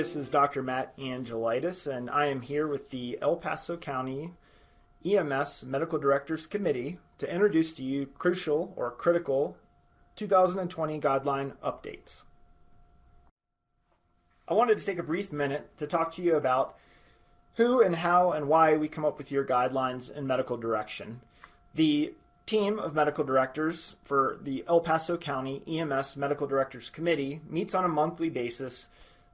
This is Dr. Matt Angelitis, and I am here with the El Paso County EMS Medical Directors Committee to introduce to you crucial or critical 2020 guideline updates. I wanted to take a brief minute to talk to you about who and how and why we come up with your guidelines in medical direction. The team of medical directors for the El Paso County EMS Medical Directors Committee meets on a monthly basis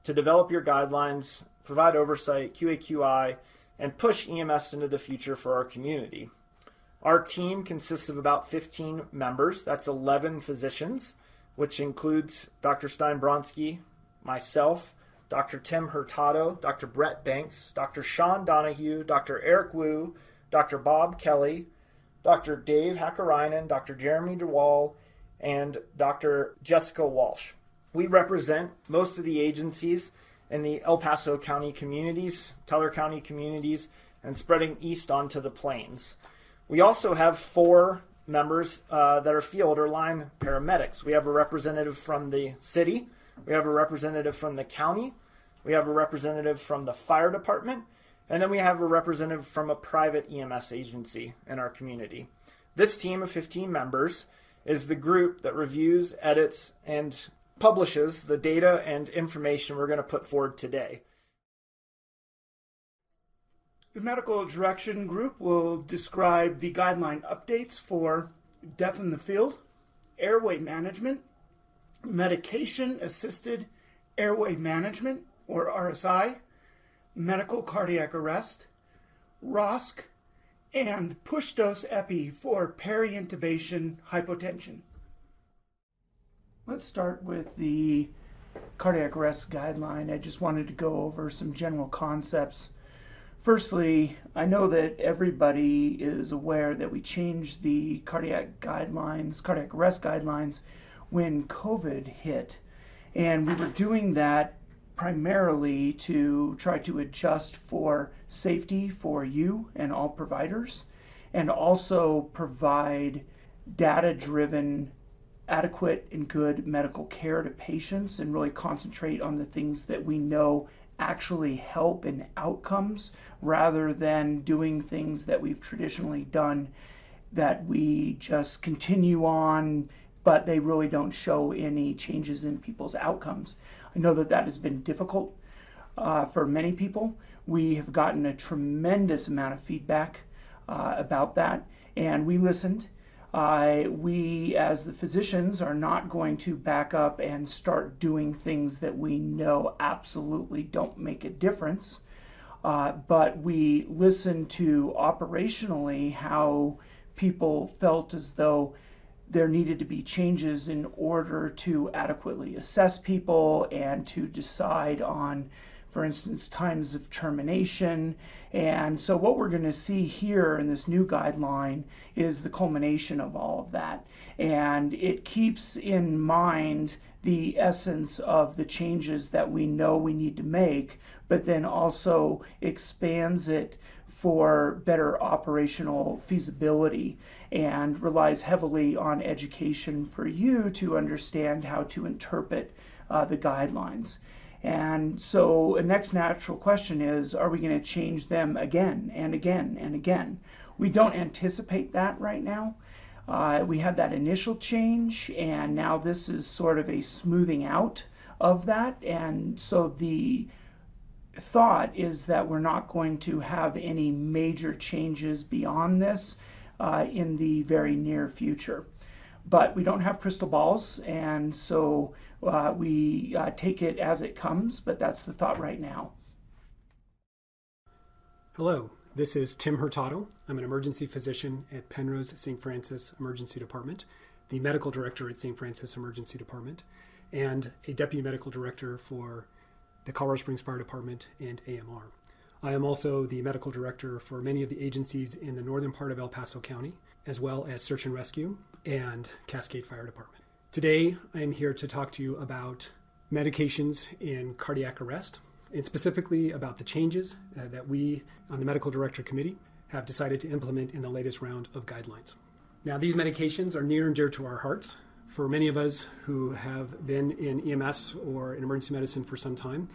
to develop your guidelines, provide oversight, QA/QI, and push EMS into the future for our community. Our team consists of about 15 members. That's 11 physicians, which includes Dr. Stein Bronski, myself, Dr. Tim Hurtado, Dr. Brett Banks, Dr. Sean Donahue, Dr. Eric Wu, Dr. Bob Kelly, Dr. Dave Hakkarainen, Dr. Jeremy DeWall, and Dr. Jessica Walsh. We represent most of the agencies in the El Paso County communities, Teller County communities, and spreading east onto the plains. We also have 4 members that are field or line paramedics. We have a representative from the city, we have a representative from the county, we have a representative from the fire department, and then we have a representative from a private EMS agency in our community. This team of 15 members is the group that reviews, edits, and publishes the data and information we're going to put forward today. The medical direction group will describe the guideline updates for death in the field, airway management, medication-assisted airway management, or RSI, medical cardiac arrest, ROSC, and push-dose epi for peri-intubation hypotension. Let's start with the cardiac arrest guideline. I just wanted to go over some general concepts. Firstly, I know that everybody is aware that we changed the cardiac arrest guidelines when COVID hit. And we were doing that primarily to try to adjust for safety for you and all providers, and also provide data-driven, adequate and good medical care to patients, and really concentrate on the things that we know actually help in outcomes, rather than doing things that we've traditionally done that we just continue on, but they really don't show any changes in people's outcomes. I know that that has been difficult for many people. We have gotten a tremendous amount of feedback about that, and we listened. We, as the physicians, are not going to back up and start doing things that we know absolutely don't make a difference. But we listened to operationally how people felt as though there needed to be changes in order to adequately assess people and to decide on, for instance, times of termination. And so what we're going to see here in this new guideline is the culmination of all of that. And it keeps in mind the essence of the changes that we know we need to make, but then also expands it for better operational feasibility, and relies heavily on education for you to understand how to interpret the guidelines. And so a next natural question is, are we going to change them again and again and again? We don't anticipate that right now. We had that initial change, and now this is sort of a smoothing out of that. And so the thought is that we're not going to have any major changes beyond this in the very near future. But we don't have crystal balls, and so we take it as it comes, but that's the thought right now. Hello, this is Tim Hurtado. I'm an emergency physician at Penrose St. Francis Emergency Department, the medical director at St. Francis Emergency Department, and a deputy medical director for the Colorado Springs Fire Department and AMR. I am also the medical director for many of the agencies in the northern part of El Paso County, as well as Search and Rescue and Cascade Fire Department. Today, I am here to talk to you about medications in cardiac arrest, and specifically about the changes that we on the Medical Director Committee have decided to implement in the latest round of guidelines. Now, these medications are near and dear to our hearts. For many of us who have been in EMS or in emergency medicine for some time,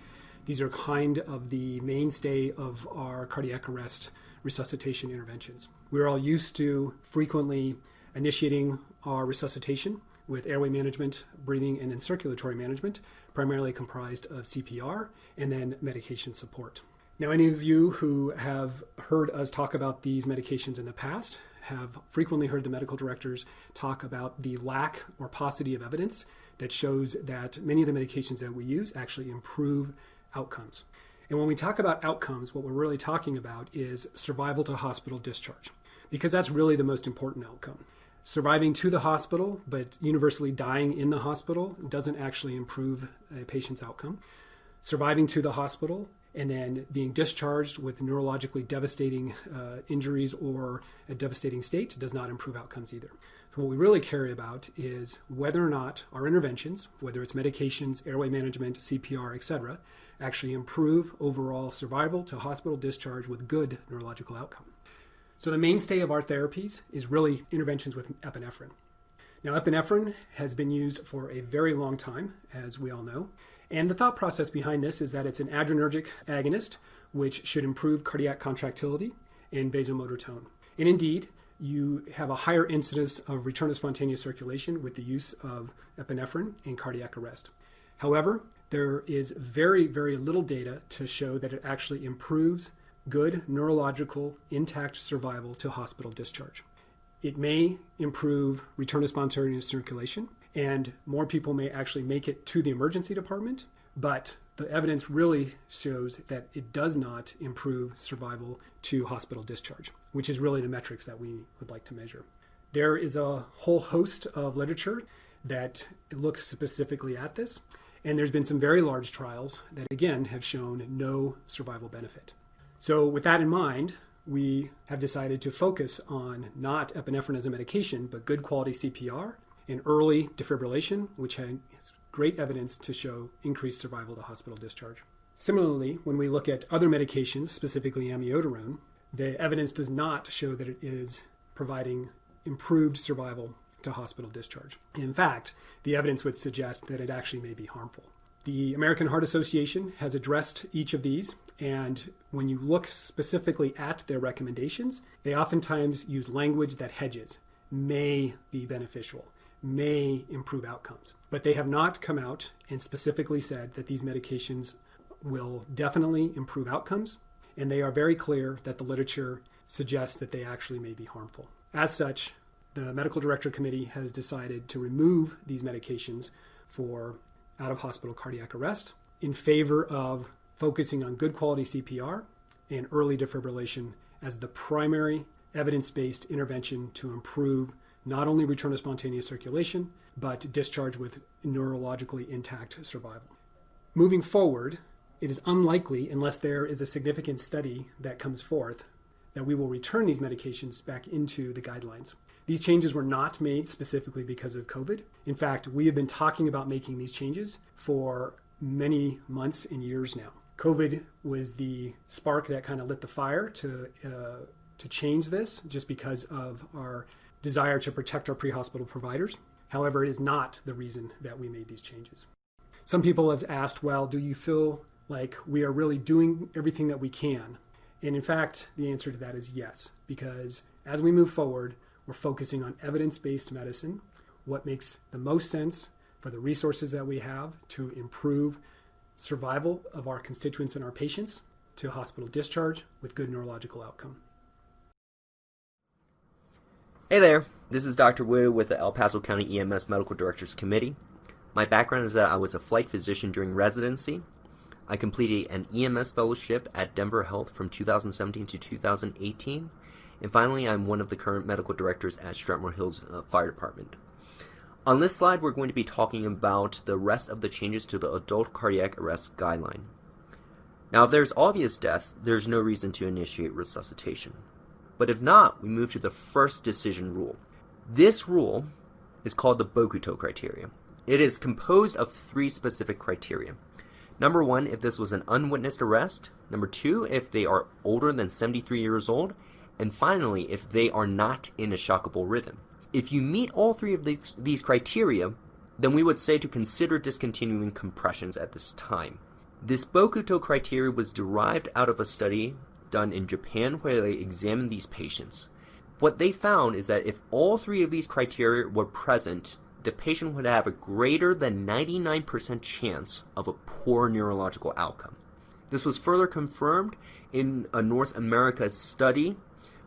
These are kind of the mainstay of our cardiac arrest resuscitation interventions. We're all used to frequently initiating our resuscitation with airway management, breathing, and then circulatory management, primarily comprised of CPR and then medication support. Now, any of you who have heard us talk about these medications in the past have frequently heard the medical directors talk about the lack or paucity of evidence that shows that many of the medications that we use actually improve outcomes. And when we talk about outcomes, what we're really talking about is survival to hospital discharge, because that's really the most important outcome. Surviving to the hospital, but universally dying in the hospital, doesn't actually improve a patient's outcome. Surviving to the hospital and then being discharged with neurologically devastating injuries or a devastating state does not improve outcomes either. So what we really care about is whether or not our interventions, whether it's medications, airway management, CPR, etc., actually improve overall survival to hospital discharge with good neurological outcome. So the mainstay of our therapies is really interventions with epinephrine. Now, epinephrine has been used for a very long time, as we all know. And the thought process behind this is that it's an adrenergic agonist, which should improve cardiac contractility and vasomotor tone. And indeed, you have a higher incidence of return of spontaneous circulation with the use of epinephrine in cardiac arrest. However, there is very, very little data to show that it actually improves good neurological intact survival to hospital discharge. It may improve return of spontaneous circulation, and more people may actually make it to the emergency department, but the evidence really shows that it does not improve survival to hospital discharge, which is really the metrics that we would like to measure. There is a whole host of literature that looks specifically at this, and there's been some very large trials that, again, have shown no survival benefit. So with that in mind, we have decided to focus on not epinephrine as a medication, but good quality CPR and early defibrillation, which has great evidence to show increased survival to hospital discharge. Similarly, when we look at other medications, specifically amiodarone, the evidence does not show that it is providing improved survival to hospital discharge. And in fact, the evidence would suggest that it actually may be harmful. The American Heart Association has addressed each of these, and when you look specifically at their recommendations, they oftentimes use language that hedges, may be beneficial, may improve outcomes. But they have not come out and specifically said that these medications will definitely improve outcomes, and they are very clear that the literature suggests that they actually may be harmful. As such, the Medical Director Committee has decided to remove these medications for out-of-hospital cardiac arrest in favor of focusing on good quality CPR and early defibrillation as the primary evidence-based intervention to improve not only return of spontaneous circulation, but discharge with neurologically intact survival. Moving forward, it is unlikely, unless there is a significant study that comes forth, that we will return these medications back into the guidelines. These changes were not made specifically because of COVID. In fact, we have been talking about making these changes for many months and years now. COVID was the spark that kind of lit the fire to change this, just because of our desire to protect our pre-hospital providers. However, it is not the reason that we made these changes. Some people have asked, well, do you feel like we are really doing everything that we can? And in fact, the answer to that is yes, because as we move forward, we're focusing on evidence-based medicine, what makes the most sense for the resources that we have to improve survival of our constituents and our patients to hospital discharge with good neurological outcome. Hey there, this is Dr. Wu with the El Paso County EMS Medical Directors Committee. My background is that I was a flight physician during residency. I completed an EMS fellowship at Denver Health from 2017 to 2018. And finally, I'm one of the current medical directors at Strathmore Hills Fire Department. On this slide, we're going to be talking about the rest of the changes to the adult cardiac arrest guideline. Now, if there's obvious death, there's no reason to initiate resuscitation. But if not, we move to the first decision rule. This rule is called the Bokuto criteria. It is composed of 3 specific criteria. Number 1, if this was an unwitnessed arrest. Number 2, if they are older than 73 years old. And finally, if they are not in a shockable rhythm. If you meet all 3 of these criteria, then we would say to consider discontinuing compressions at this time. This Bokuto criteria was derived out of a study done in Japan where they examined these patients. What they found is that if all three of these criteria were present, the patient would have a greater than 99% chance of a poor neurological outcome. This was further confirmed in a North America study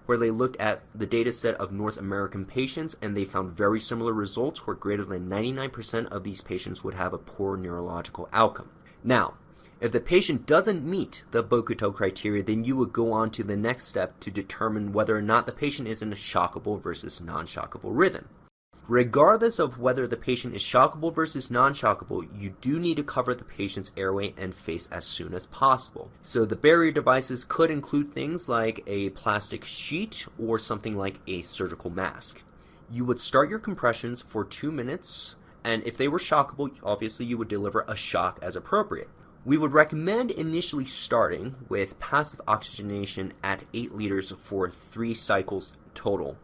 where they looked at the data set of North American patients, and they found very similar results where greater than 99% of these patients would have a poor neurological outcome. Now, if the patient doesn't meet the Bokuto criteria, then you would go on to the next step to determine whether or not the patient is in a shockable versus non-shockable rhythm. Regardless of whether the patient is shockable versus non-shockable, you do need to cover the patient's airway and face as soon as possible. So the barrier devices could include things like a plastic sheet or something like a surgical mask. You would start your compressions for 2 minutes, and if they were shockable, obviously you would deliver a shock as appropriate. We would recommend initially starting with passive oxygenation at 8 liters for 3 cycles total.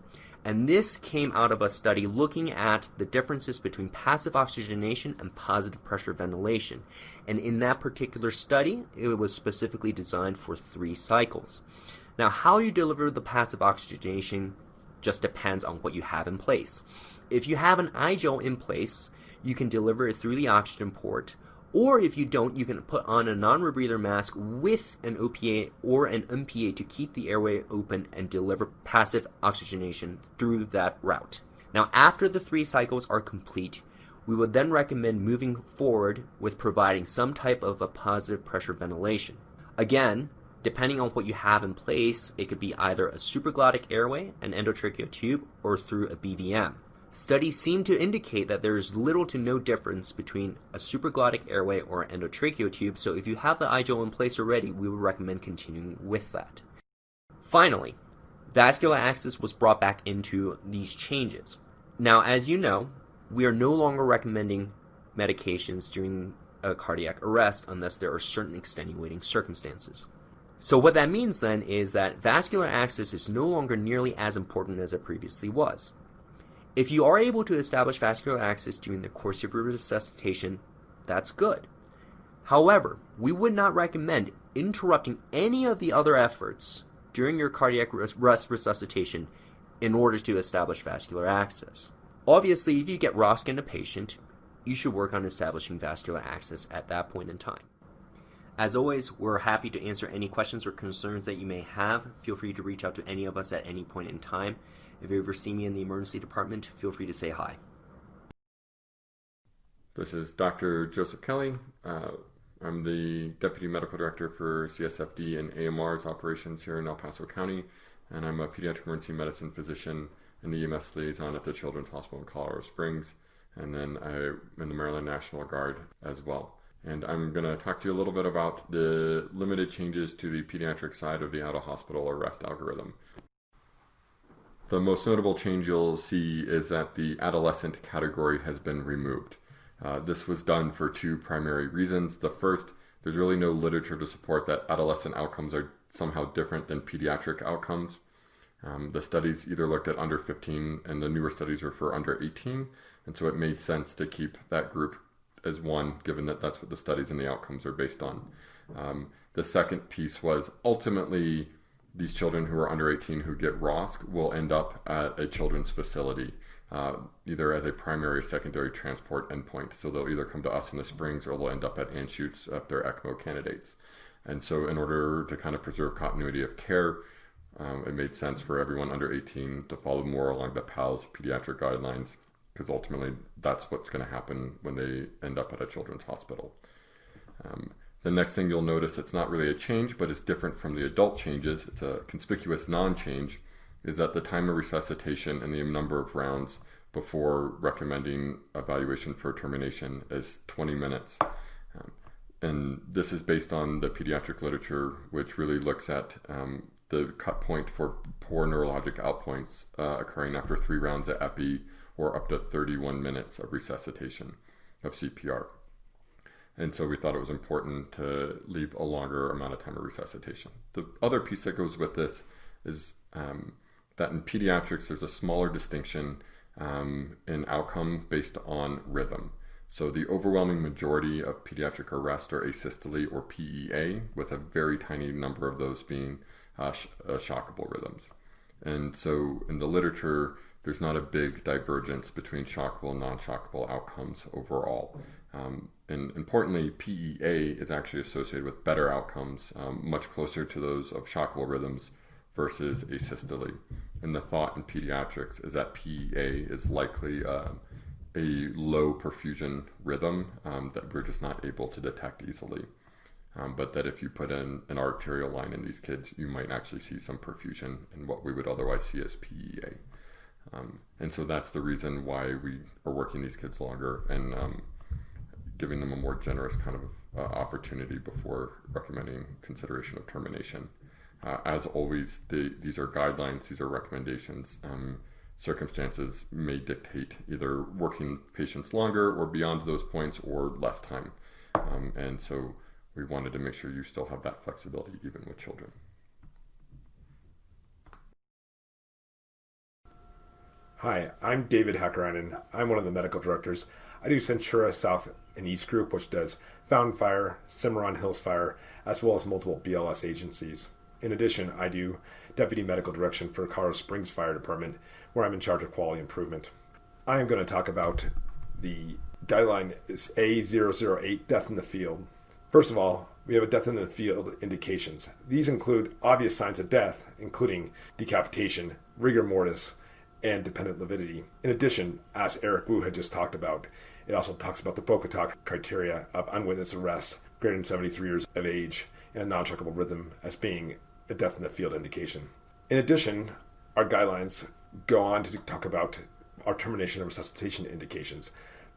And this came out of a study looking at the differences between passive oxygenation and positive pressure ventilation. And in that particular study, it was specifically designed for 3 cycles. Now, how you deliver the passive oxygenation just depends on what you have in place. If you have an I-gel in place, you can deliver it through the oxygen port. Or if you don't, you can put on a non-rebreather mask with an OPA or an MPA to keep the airway open and deliver passive oxygenation through that route. Now, after the 3 cycles are complete, we would then recommend moving forward with providing some type of a positive pressure ventilation. Again, depending on what you have in place, it could be either a supraglottic airway, an endotracheal tube, or through a BVM. Studies seem to indicate that there is little to no difference between a supraglottic airway or an endotracheal tube, so if you have the I-gel in place already, we would recommend continuing with that. Finally, vascular access was brought back into these changes. Now, as you know, we are no longer recommending medications during a cardiac arrest unless there are certain extenuating circumstances. So what that means then is that vascular access is no longer nearly as important as it previously was. If you are able to establish vascular access during the course of your resuscitation, that's good. However, we would not recommend interrupting any of the other efforts during your cardiac arrest resuscitation in order to establish vascular access. Obviously, if you get ROSC in a patient, you should work on establishing vascular access at that point in time. As always, we're happy to answer any questions or concerns that you may have. Feel free to reach out to any of us at any point in time. If you ever see me in the emergency department, feel free to say hi. This is Dr. Joseph Kelly. I'm the Deputy Medical Director for CSFD and AMR's operations here in El Paso County, and I'm a pediatric emergency medicine physician and the EMS liaison at the Children's Hospital in Colorado Springs, and then I'm in the Maryland National Guard as well. And I'm going to talk to you a little bit about the limited changes to the pediatric side of the out-of-hospital arrest algorithm. The most notable change you'll see is that the adolescent category has been removed. This was done for 2 primary reasons. The first, there's really no literature to support that adolescent outcomes are somehow different than pediatric outcomes. The studies either looked at under 15 and the newer studies are for under 18, and so it made sense to keep that group as one, given that that's what the studies and the outcomes are based on. The second piece was ultimately these children who are under 18 who get ROSC will end up at a children's facility, either as a primary or secondary transport endpoint. So they'll either come to us in the Springs or they'll end up at Anschutz if they're ECMO candidates. And so in order to kind of preserve continuity of care, it made sense for everyone under 18 to follow more along the PALS pediatric guidelines, because ultimately that's what's going to happen when they end up at a children's hospital. The next thing you'll notice, it's not really a change, but it's different from the adult changes. It's a conspicuous non-change, is that the time of resuscitation and the number of rounds before recommending evaluation for termination is 20 minutes. And this is based on the pediatric literature, which really looks at the cut point for poor neurologic outpoints occurring after 3 rounds of epi or up to 31 minutes of resuscitation of CPR. And so we thought it was important to leave a longer amount of time of resuscitation. The other piece that goes with this is that in pediatrics, there's a smaller distinction in outcome based on rhythm. So the overwhelming majority of pediatric arrest are asystole or PEA, with a very tiny number of those being shockable rhythms. And so in the literature, there's not a big divergence between shockable and non-shockable outcomes overall. And importantly, PEA is actually associated with better outcomes, much closer to those of shockable rhythms versus asystole. And the thought in pediatrics is that PEA is likely a low perfusion rhythm that we're just not able to detect easily. But that if you put in an arterial line in these kids, you might actually see some perfusion in what we would otherwise see as PEA. And so that's the reason why we are working these kids longer and giving them a more generous kind of opportunity before recommending consideration of termination. As always, these are guidelines, these are recommendations. Circumstances may dictate either working patients longer or beyond those points or less time. And so we wanted to make sure you still have that flexibility even with children. Hi, I'm David Hakkarainen. I'm one of the medical directors. I do Centura South and East Group, which does Fountain Fire, Cimarron Hills Fire, as well as multiple BLS agencies. In addition, I do Deputy Medical Direction for Colorado Springs Fire Department, where I'm in charge of quality improvement. I am going to talk about the guideline is A008, death in the field. First of all, we have a death in the field indications. These include obvious signs of death, including decapitation, rigor mortis, and dependent lividity. In addition, as Eric Wu had just talked about, it also talks about the Bocatoc criteria of unwitnessed arrest greater than 73 years of age and a non-shockable rhythm as being a death in the field indication. In addition, our guidelines go on to talk about our termination of resuscitation indications.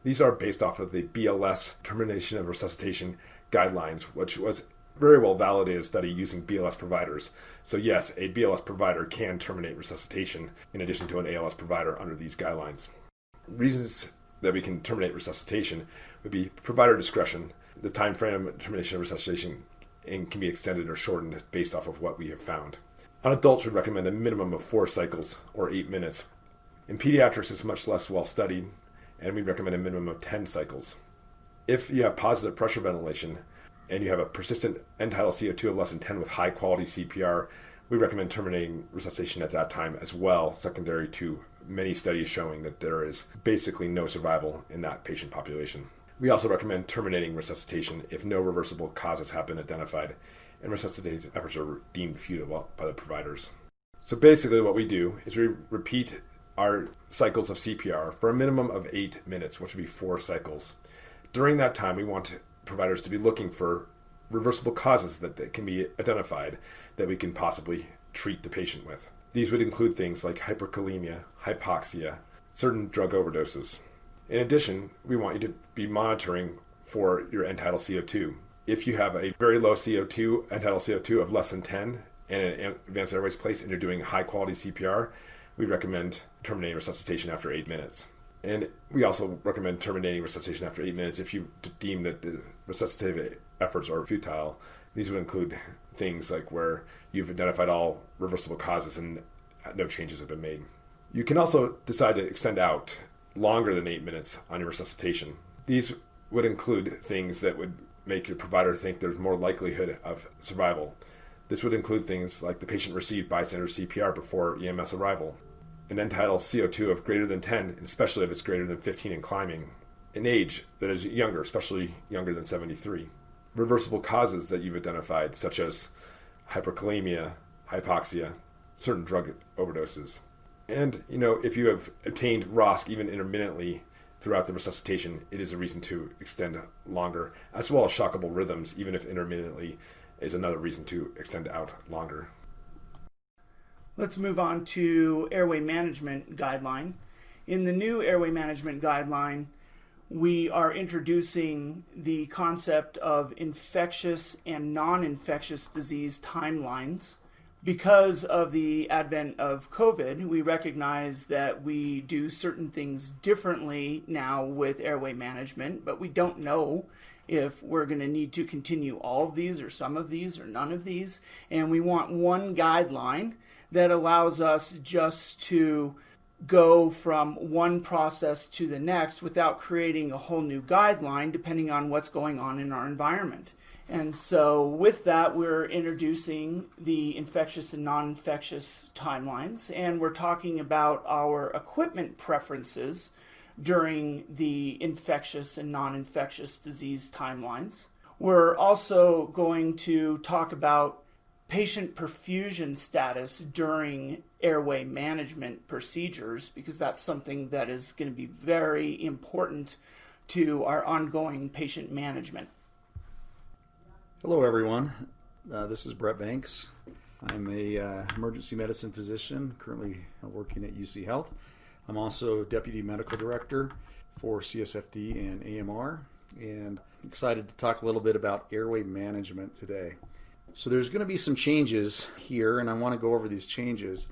These are based off of the BLS termination of resuscitation guidelines, which was very well validated study using BLS providers. So yes, a BLS provider can terminate resuscitation in addition to an ALS provider under these guidelines. Reasons that we can terminate resuscitation would be provider discretion. The time frame of termination of resuscitation can be extended or shortened based off of what we have found. On adults, we recommend a minimum of 4 cycles or 8 minutes. In pediatrics, it's much less well studied, and we recommend a minimum of 10 cycles. If you have positive pressure ventilation, and you have a persistent end tidal CO2 of less than 10 with high quality CPR, we recommend terminating resuscitation at that time as well, secondary to many studies showing that there is basically no survival in that patient population. We also recommend terminating resuscitation if no reversible causes have been identified and resuscitation efforts are deemed futile by the providers. So basically what we do is we repeat our cycles of CPR for a minimum of 8 minutes, which would be 4 cycles. During that time, we want providers to be looking for reversible causes that can be identified that we can possibly treat the patient with. These would include things like hyperkalemia, hypoxia, certain drug overdoses. In addition, we want you to be monitoring for your end tidal CO2. If you have a very low CO2, end tidal CO2 of less than 10 and an advanced airways place and you're doing high quality CPR, we recommend terminating resuscitation after 8 minutes. And we also recommend terminating resuscitation after 8 minutes if you deem that the resuscitative efforts are futile. These would include things like where you've identified all reversible causes and no changes have been made. You can also decide to extend out longer than 8 minutes on your resuscitation. These would include things that would make your provider think there's more likelihood of survival. This would include things like the patient received bystander CPR before EMS arrival, an end tidal CO2 of greater than 10, especially if it's greater than 15 and climbing, an age that is younger, especially younger than 73, reversible causes that you've identified, such as hyperkalemia, hypoxia, certain drug overdoses. And, if you have obtained ROSC even intermittently throughout the resuscitation, it is a reason to extend longer, as well as shockable rhythms, even if intermittently, is another reason to extend out longer. Let's move on to airway management guideline. In the new airway management guideline, we are introducing the concept of infectious and non-infectious disease timelines. Because of the advent of COVID, we recognize that we do certain things differently now with airway management, but we don't know if we're going to need to continue all of these or some of these or none of these. And we want one guideline that allows us just to go from one process to the next without creating a whole new guideline depending on what's going on in our environment. And so with that, we're introducing the infectious and non-infectious timelines, and we're talking about our equipment preferences during the infectious and non-infectious disease timelines. We're also going to talk about patient perfusion status during airway management procedures, because that's something that is going to be very important to our ongoing patient management. Hello, everyone. This is Brett Banks. I'm a emergency medicine physician, currently working at UC Health. I'm also Deputy Medical Director for CSFD and AMR, and excited to talk a little bit about airway management today. So there's going to be some changes here, and I want to go over these changes.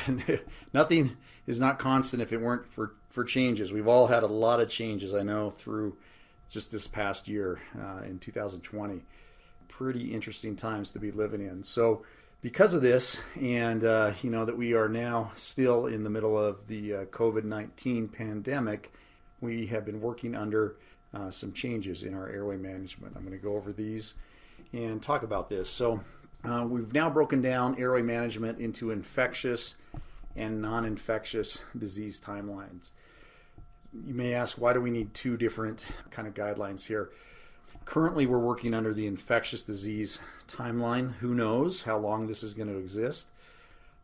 And nothing is not constant if it weren't for changes. We've all had a lot of changes, I know, through just this past year in 2020. Pretty interesting times to be living in. So because of this, and that we are now still in the middle of the COVID-19 pandemic, we have been working under some changes in our airway management. I'm going to go over these and talk about this. So we've now broken down airway management into infectious and non-infectious disease timelines. You may ask, why do we need two different kind of guidelines here? Currently, we're working under the infectious disease timeline. Who knows how long this is going to exist?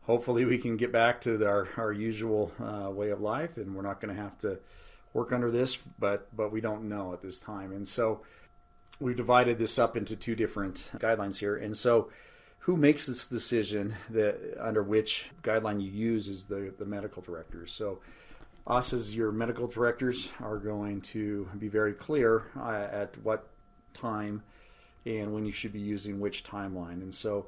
Hopefully, we can get back to our usual way of life, and we're not going to have to work under this, but we don't know at this time. And so we've divided this up into two different guidelines here. And so who makes this decision that under which guideline you use is the medical directors. So us as your medical directors are going to be very clear at what time and when you should be using which timeline. And so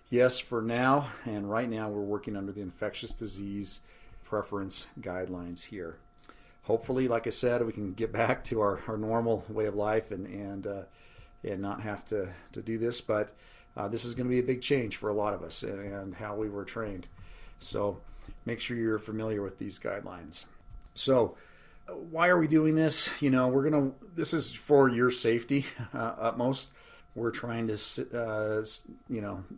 yes, for now and right now we're working under the infectious disease preference guidelines here. Hopefully, like I said, we can get back to our normal way of life and not have to do this, but this is going to be a big change for a lot of us and how we were trained. So make sure you're familiar with these guidelines. So why are we doing this? This is for your safety utmost. We're trying to,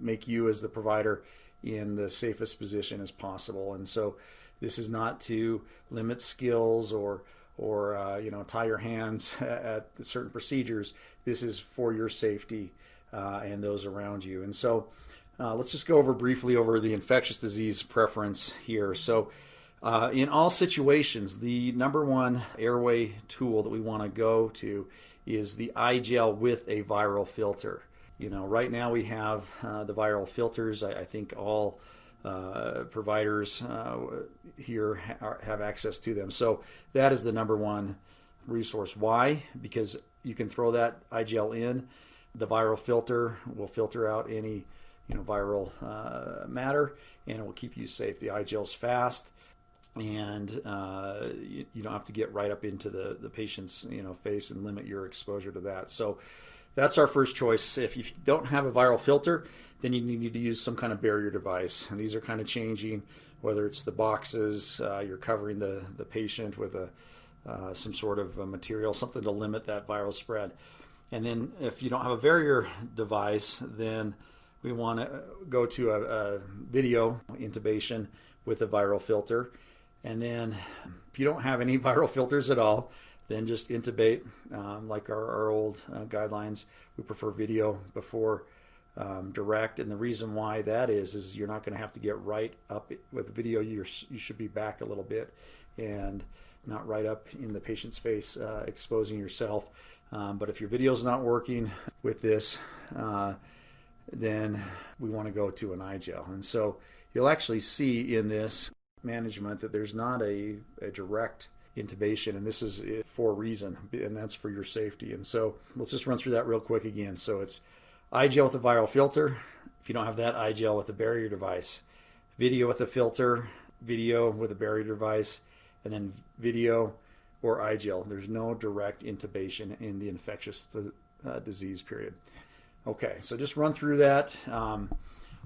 make you as the provider in the safest position as possible. And so this is not to limit skills or tie your hands at certain procedures. This is for your safety and those around you. And so let's just go briefly over the infectious disease preference here. So in all situations, the number one airway tool that we want to go to is the iGel with a viral filter. Right now we have the viral filters. I think all providers here have access to them. So that is the number one resource. Why? Because you can throw that iGel in. The viral filter will filter out any viral matter, and it will keep you safe. The iGel's fast, and you don't have to get right up into the patient's face and limit your exposure to that. So that's our first choice. If you don't have a viral filter, then you need to use some kind of barrier device. And these are kind of changing, whether it's the boxes, you're covering the patient with some sort of material, something to limit that viral spread. And then if you don't have a barrier device, then we want to go to a video intubation with a viral filter. And then if you don't have any viral filters at all, then just intubate like our old guidelines. We prefer video before direct, and the reason why that is you're not going to have to get right up with video. You should be back a little bit and not right up in the patient's face, exposing yourself. But if your video is not working with this, then we want to go to an iGel. And so you'll actually see in this management that there's not a direct intubation, and this is for a reason, and that's for your safety. And so let's just run through that real quick again. So it's iGel with a viral filter. If you don't have that, iGel with a barrier device. Video with a filter, video with a barrier device, and then video or iGel. There's no direct intubation in the infectious disease period. Okay, so just run through that.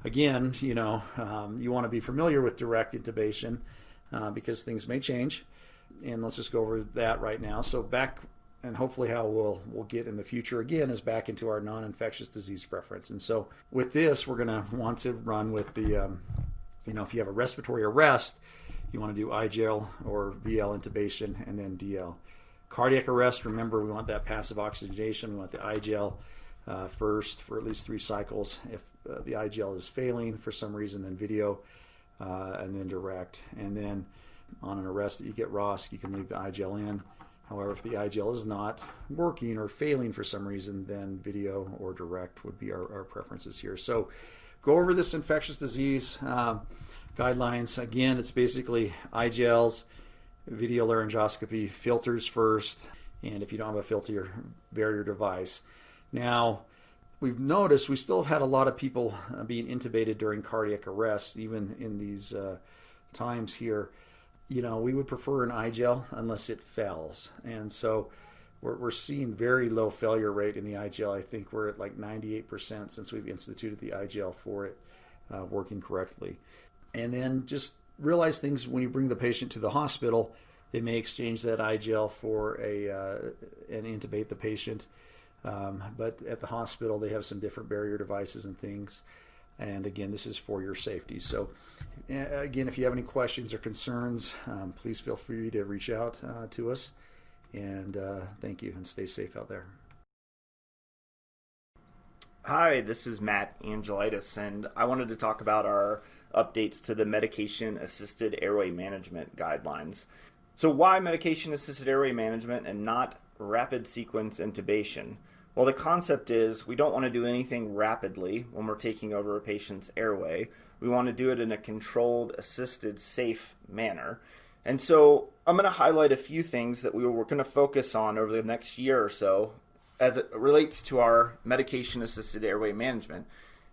Again, you want to be familiar with direct intubation. because things may change. And let's just go over that right now. So back, and hopefully how we'll get in the future again, is back into our non-infectious disease preference. And so with this, we're going to want to run with the, if you have a respiratory arrest, you want to do IGL or VL intubation and then DL. Cardiac arrest, remember, we want that passive oxygenation. We want the IGL first for at least 3 cycles. If the IGL is failing for some reason, then video, and then direct. And then on an arrest that you get ROSC, you can leave the IGL in. However, if the IGL is not working or failing for some reason, then video or direct would be our preferences here. So go over this infectious disease guidelines. Again, it's basically IGLs, video laryngoscopy, filters first, and if you don't have a filter barrier device. Now, we've noticed we still have had a lot of people being intubated during cardiac arrest, even in these times here. We would prefer an IGL unless it fails. And so we're seeing very low failure rate in the IGL. I think we're at like 98% since we've instituted the IGL for it working correctly. And then just realize things when you bring the patient to the hospital, they may exchange that IGL for and intubate the patient. But at the hospital, they have some different barrier devices and things. And again, this is for your safety. So again, if you have any questions or concerns, please feel free to reach out to us. And thank you, and stay safe out there. Hi, this is Matt Angelitis, and I wanted to talk about our updates to the medication-assisted airway management guidelines. So why medication-assisted airway management and not rapid sequence intubation? Well, the concept is we don't want to do anything rapidly when we're taking over a patient's airway. We want to do it in a controlled, assisted, safe manner. And so I'm going to highlight a few things that we're going to focus on over the next year or so as it relates to our medication-assisted airway management.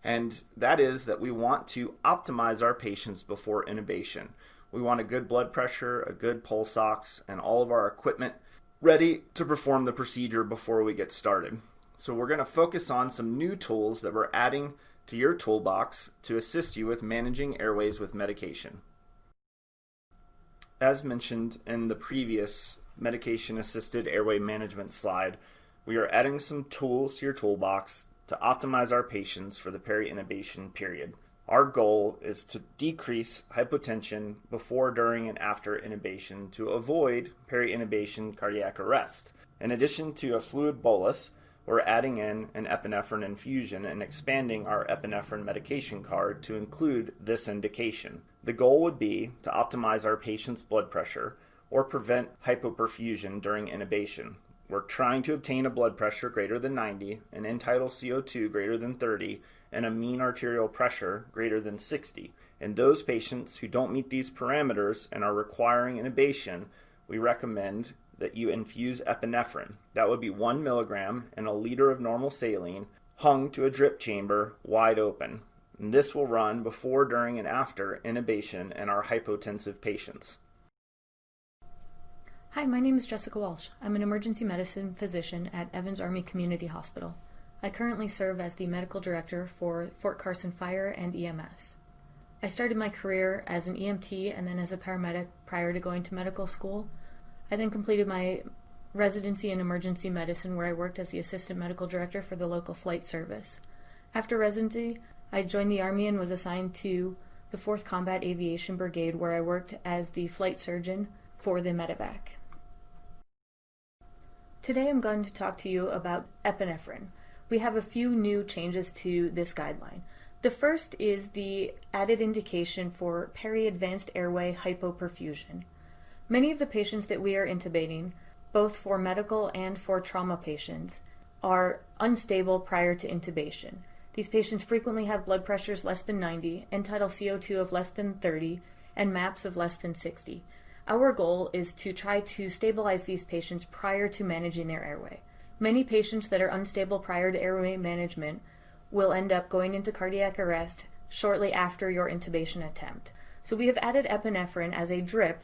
And that is that we want to optimize our patients before intubation. We want a good blood pressure, a good pulse ox, and all of our equipment ready to perform the procedure before we get started. So we're going to focus on some new tools that we're adding to your toolbox to assist you with managing airways with medication. As mentioned in the previous medication-assisted airway management slide, we are adding some tools to your toolbox to optimize our patients for the peri-intubation period. Our goal is to decrease hypotension before, during, and after intubation to avoid peri-intubation cardiac arrest. In addition to a fluid bolus, we're adding in an epinephrine infusion and expanding our epinephrine medication card to include this indication. The goal would be to optimize our patient's blood pressure or prevent hypoperfusion during intubation. We're trying to obtain a blood pressure greater than 90, an end-tidal CO2 greater than 30, and a mean arterial pressure greater than 60. In those patients who don't meet these parameters and are requiring intubation, we recommend that you infuse epinephrine. That would be 1 milligram in a liter of normal saline hung to a drip chamber wide open. And this will run before, during, and after intubation in our hypotensive patients. Hi, my name is Jessica Walsh. I'm an emergency medicine physician at Evans Army Community Hospital. I currently serve as the medical director for Fort Carson Fire and EMS. I started my career as an EMT and then as a paramedic prior to going to medical school. I then completed my residency in emergency medicine where I worked as the assistant medical director for the local flight service. After residency, I joined the Army and was assigned to the 4th Combat Aviation Brigade where I worked as the flight surgeon for the medevac. Today I'm going to talk to you about epinephrine. We have a few new changes to this guideline. The first is the added indication for peri-advanced airway hypoperfusion. Many of the patients that we are intubating, both for medical and for trauma patients, are unstable prior to intubation. These patients frequently have blood pressures less than 90, end-tidal CO2 of less than 30, and MAPS of less than 60. Our goal is to try to stabilize these patients prior to managing their airway. Many patients that are unstable prior to airway management will end up going into cardiac arrest shortly after your intubation attempt. So we have added epinephrine as a drip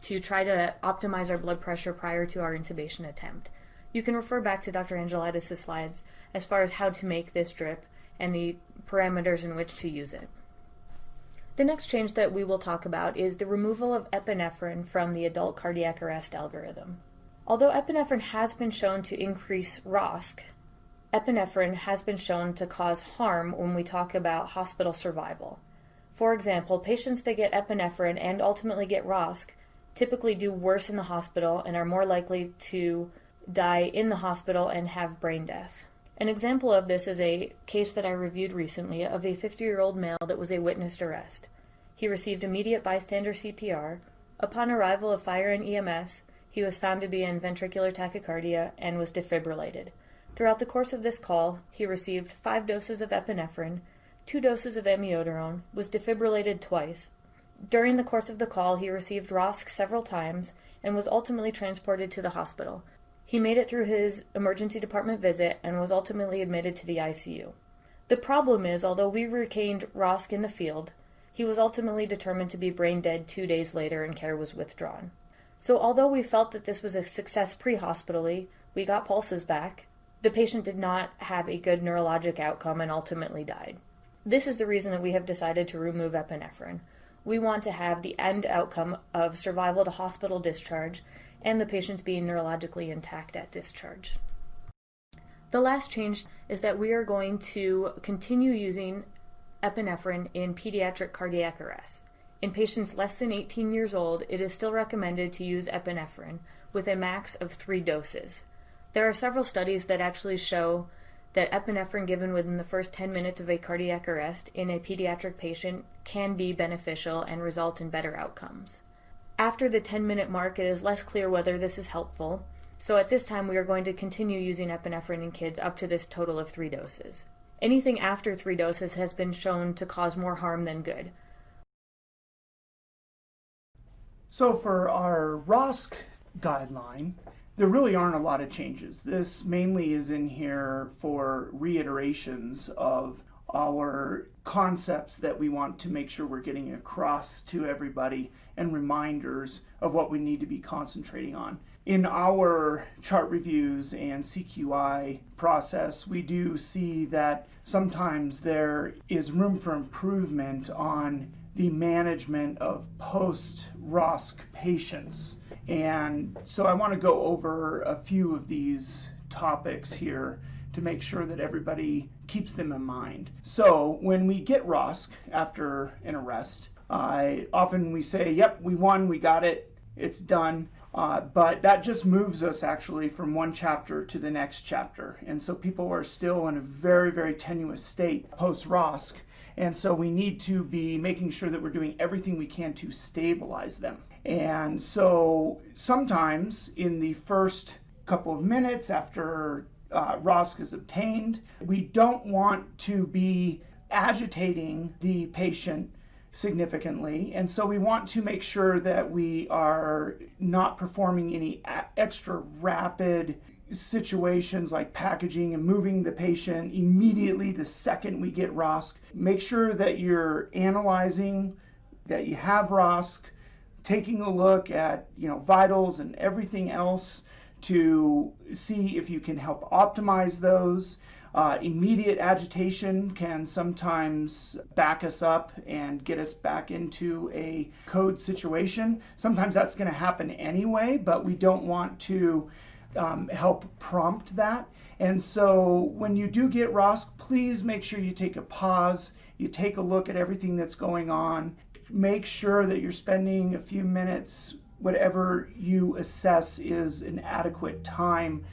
to try to optimize our blood pressure prior to our intubation attempt. You can refer back to Dr. Angelitis' slides as far as how to make this drip and the parameters in which to use it. The next change that we will talk about is the removal of epinephrine from the adult cardiac arrest algorithm. Although epinephrine has been shown to increase ROSC, epinephrine has been shown to cause harm when we talk about hospital survival. For example, patients that get epinephrine and ultimately get ROSC typically do worse in the hospital and are more likely to die in the hospital and have brain death. An example of this is a case that I reviewed recently of a 50-year-old male that was a witnessed arrest. He received immediate bystander CPR. Upon arrival of fire and EMS, he was found to be in ventricular tachycardia and was defibrillated. Throughout the course of this call, he received 5 doses of epinephrine, 2 doses of amiodarone, was defibrillated twice. During the course of the call, he received ROSC several times and was ultimately transported to the hospital. He made it through his emergency department visit and was ultimately admitted to the ICU. The problem is, although we retained ROSC in the field, he was ultimately determined to be brain dead 2 days later and care was withdrawn. So although we felt that this was a success pre-hospitally, we got pulses back, the patient did not have a good neurologic outcome and ultimately died. This is the reason that we have decided to remove epinephrine. We want to have the end outcome of survival to hospital discharge and the patients being neurologically intact at discharge. The last change is that we are going to continue using epinephrine in pediatric cardiac arrest. In patients less than 18 years old, it is still recommended to use epinephrine with a max of 3 doses. There are several studies that actually show that epinephrine given within the first 10 minutes of a cardiac arrest in a pediatric patient can be beneficial and result in better outcomes. After the 10-minute mark, it is less clear whether this is helpful, so at this time we are going to continue using epinephrine in kids up to this total of 3 doses. Anything after 3 doses has been shown to cause more harm than good. So for our ROSC guideline, there really aren't a lot of changes. This mainly is in here for reiterations of our concepts that we want to make sure we're getting across to everybody and reminders of what we need to be concentrating on. In our chart reviews and CQI process, we do see that sometimes there is room for improvement on the management of post-ROSC patients. And so I want to go over a few of these topics here to make sure that everybody keeps them in mind. So when we get ROSC after an arrest, often we say, yep, we won, we got it, it's done. But that just moves us actually from one chapter to the next chapter. And so people are still in a very, very tenuous state post-ROSC. And so we need to be making sure that we're doing everything we can to stabilize them. And so sometimes in the first couple of minutes after ROSC is obtained, we don't want to be agitating the patient significantly, and so we want to make sure that we are not performing any extra rapid situations like packaging and moving the patient immediately the second we get ROSC. Make sure that you're analyzing that you have ROSC, taking a look at vitals and everything else to see if you can help optimize those. Immediate agitation can sometimes back us up and get us back into a code situation. Sometimes that's going to happen anyway, but we don't want to help prompt that. And so when you do get ROSC, please make sure you take a pause, you take a look at everything that's going on, make sure that you're spending a few minutes, whatever you assess is an adequate time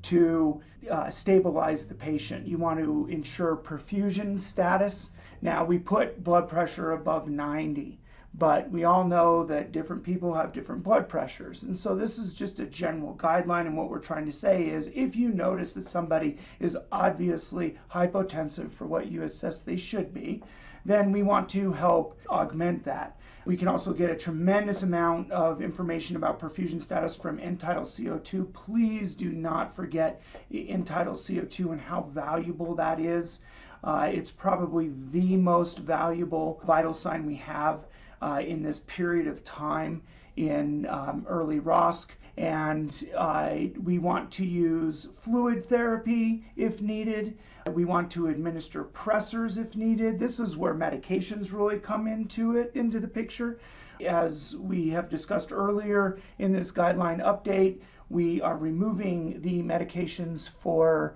to stabilize the patient. You want to ensure perfusion status. Now we put blood pressure above 90, but we all know that different people have different blood pressures. And so this is just a general guideline, and what we're trying to say is if you notice that somebody is obviously hypotensive for what you assess they should be, then we want to help augment that. We can also get a tremendous amount of information about perfusion status from end-tidal CO2. Please do not forget end-tidal CO2 and how valuable that is. It's probably the most valuable vital sign we have in this period of time in early ROSC. And we want to use fluid therapy if needed. We want to administer pressors if needed. This is where medications really come into the picture. As we have discussed earlier in this guideline update, we are removing the medications for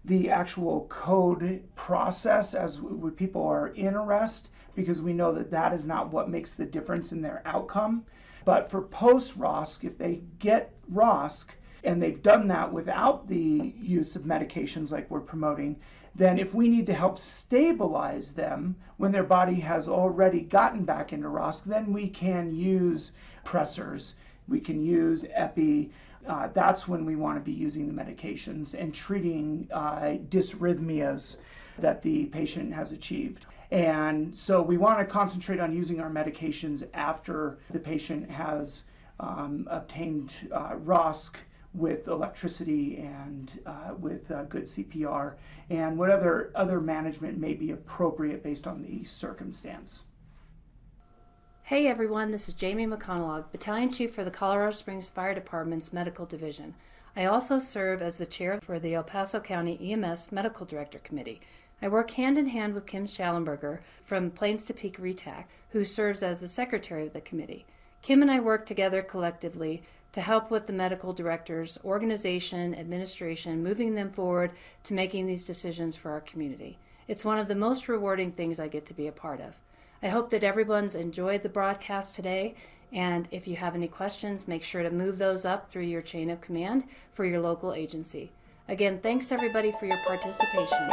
the actual code process as people are in arrest, because we know that that is not what makes the difference in their outcome. But for post-ROSC, if they get ROSC and they've done that without the use of medications like we're promoting, then if we need to help stabilize them when their body has already gotten back into ROSC, then we can use pressors, we can use epi. That's when we want to be using the medications and treating dysrhythmias that the patient has achieved. And so we want to concentrate on using our medications after the patient has obtained ROSC with electricity and with good CPR, and what other management may be appropriate based on the circumstance. Hey everyone, this is Jamie McConaughey, Battalion Chief for the Colorado Springs Fire Department's Medical Division. I also serve as the chair for the El Paso County EMS Medical Director Committee. I work hand in hand with Kim Schallenberger from Plains to Peak RETAC, who serves as the secretary of the committee. Kim and I work together collectively to help with the medical directors, organization, administration, moving them forward to making these decisions for our community. It's one of the most rewarding things I get to be a part of. I hope that everyone's enjoyed the broadcast today, and if you have any questions, make sure to move those up through your chain of command for your local agency. Again, thanks everybody for your participation.